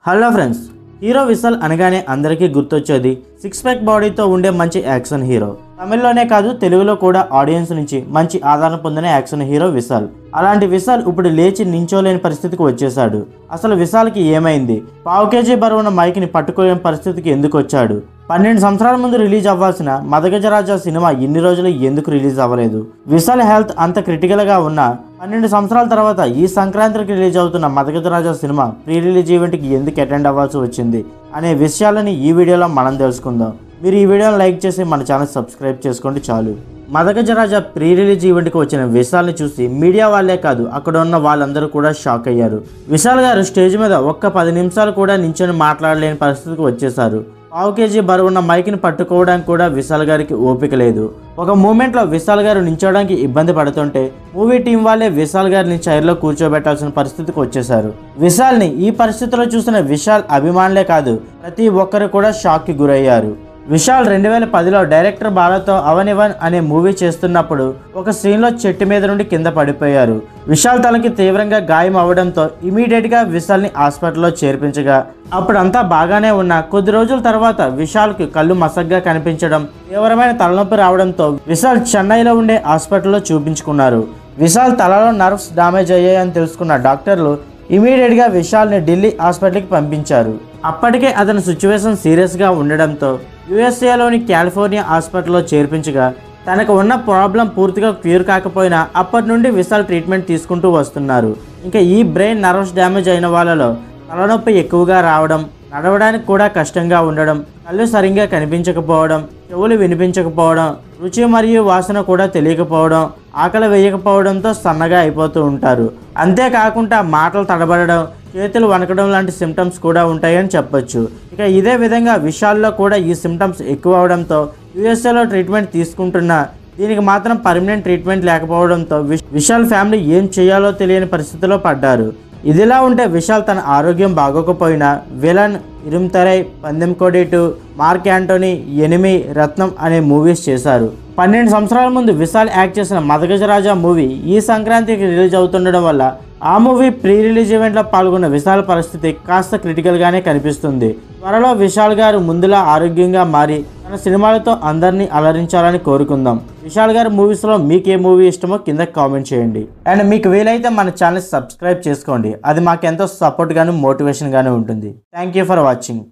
Hello friends, hero Vishal అనగానే అందరికీ గుర్తొచ్చేది సిక్స్ ప్యాక్ బాడీతో ఉండే మంచి యాక్షన్ హీరో. తమిళ్లోనే కాదు తెలుగులో కూడా ఆడియన్స్ నుంచి మంచి ఆదరణ పొందిన యాక్షన్ హీరో విశాల్. అలాంటి విశాల్ ఇప్పుడు లేచి నించోలేని పరిస్థితికి వచ్చేసాడు. అసలు విశాల్కి ఏమైంది? పావు కేజీ బరువున్న మైక్ని పట్టుకోలేని పరిస్థితికి ఎందుకు వచ్చాడు? 12 సంవత్సరాల ముందు రిలీజ్ అవ్వాల్సిన మదగజరాజా సినిమా ఇన్ని రోజులు ఎందుకు రిలీజ్ అవ్వలేదు? విశాల్ హెల్త్ అంత క్రిటికల్గా ఉన్న 12 సంవత్సరాల తర్వాత ఈ సంక్రాంతికి రిలీజ్ అవుతున్న మదగజరాజా సినిమా ప్రీ రిలీజ్ ఈవెంట్కి ఎందుకు అటెండ్ అవ్వాల్సి వచ్చింది అనే విషయాలని ఈ వీడియోలో మనం తెలుసుకుందాం. మీరు ఈ వీడియోని లైక్ చేసి మన ఛానల్ సబ్స్క్రైబ్ చేసుకోండి చాలు. మదగజరాజా ప్రీ రిలీజ్ ఈవెంట్కి వచ్చిన విశాల్ని చూసి మీడియా వాళ్ళే కాదు అక్కడ ఉన్న వాళ్ళందరూ కూడా షాక్ అయ్యారు. విశాల్ గారు స్టేజ్ మీద ఒక్క 10 నిమిషాలు కూడా నించొని మాట్లాడలేని పరిస్థితికి వచ్చేసారు. పావు కేజీ బరువున్న మైక్ని పట్టుకోవడానికి కూడా విశాల్ గారికి ఓపిక లేదు. ఒక మూమెంట్లో విశాల్ గారు నించోడానికి ఇబ్బంది పడుతుంటే మూవీ టీం వాళ్ళే విశాల్ గారిని చైర్లో కూర్చోబెట్టాల్సిన పరిస్థితికి వచ్చేసారు. విశాల్ని ఈ పరిస్థితిలో చూసిన విశాల్ అభిమానులే కాదు ప్రతి ఒక్కరు కూడా షాక్కి గురయ్యారు. విశాల్ 2010లో డైరెక్టర్ బాలాతో అవనివన్ అనే మూవీ చేస్తున్నప్పుడు ఒక సీన్లో చెట్టు మీద నుండి కింద పడిపోయారు. విశాల్ తలకి తీవ్రంగా గాయం అవడంతో ఇమీడియట్గా విశాల్ని హాస్పిటల్లో చేర్పించగా అప్పుడంతా బాగానే ఉన్న కొద్ది రోజుల తర్వాత విశాల్కి కళ్ళు మసగ్గా కనిపించడం, తీవ్రమైన తలనొప్పి రావడంతో విశాల్ చెన్నైలో ఉండే హాస్పిటల్లో చూపించుకున్నారు. విశాల్ తలలో నర్వ్స్ డామేజ్ అయ్యాయని తెలుసుకున్న డాక్టర్లు ఇమీడియట్గా విశాల్ని ఢిల్లీ హాస్పిటల్కి పంపించారు. అప్పటికే అతని సిచ్యువేషన్ సీరియస్గా ఉండడంతో యుఎస్ఏలోని కాలిఫోర్నియా హాస్పిటల్లో చేర్పించగా తనకు ఉన్న ప్రాబ్లం పూర్తిగా క్యూర్ కాకపోయినా అప్పటి నుండి విశాల్ ట్రీట్మెంట్ తీసుకుంటూ వస్తున్నారు. ఇంకా ఈ బ్రెయిన్ నర్వ్స్ డ్యామేజ్ అయిన వాళ్ళలో తలనొప్పి ఎక్కువగా రావడం, నడవడానికి కూడా కష్టంగా ఉండడం, కళ్ళు సరిగ్గా కనిపించకపోవడం, చెవులు వినిపించకపోవడం, రుచి మరియు వాసన కూడా తెలియకపోవడం, ఆకలి వేయకపోవడంతో సన్నగా అయిపోతూ ఉంటారు. అంతేకాకుండా మాటలు తడబడడం, చేతులు వణకడం లాంటి సిమ్టమ్స్ కూడా ఉంటాయని చెప్పొచ్చు. ఇక ఇదే విధంగా విశాల్లో కూడా ఈ సిమ్టమ్స్ ఎక్కువ అవడంతో యుఎస్ఏలో ట్రీట్మెంట్ తీసుకుంటున్నా దీనికి మాత్రం పర్మనెంట్ ట్రీట్మెంట్ లేకపోవడంతో విశాల్ ఫ్యామిలీ ఏం చేయాలో తెలియని పరిస్థితిలో పడ్డారు. ఇదిలా ఉంటే విశాల్ తన ఆరోగ్యం బాగోకపోయినా విలన్, ఇరుంతరై, పందెం కోడి2, మార్క్ యాంటోనీ, ఎనిమి, రత్నం అనే మూవీస్ చేశారు. 12 సంవత్సరాల ముందు విశాల్ యాక్ట్ చేసిన మదగజరాజా మూవీ ఈ సంక్రాంతికి రిలీజ్ అవుతుండడం వల్ల ఆ మూవీ ప్రీ రిలీజ్ ఈవెంట్లో పాల్గొన్న విశాల్ పరిస్థితి కాస్త క్రిటికల్గానే కనిపిస్తుంది. త్వరలో విశాల్ గారు ముందులా ఆరోగ్యంగా మారి తన సినిమాలతో అందరినీ అలరించాలని కోరుకుందాం. విశాల్ గారి మూవీస్లో మీకు ఏ మూవీ ఇష్టమో కింద కామెంట్ చేయండి. అండ్ మీకు వీలైతే మన ఛానల్ సబ్స్క్రైబ్ చేసుకోండి. అది మాకెంతో సపోర్ట్ గాను మోటివేషన్ గాను ఉంటుంది. Thank you for watching.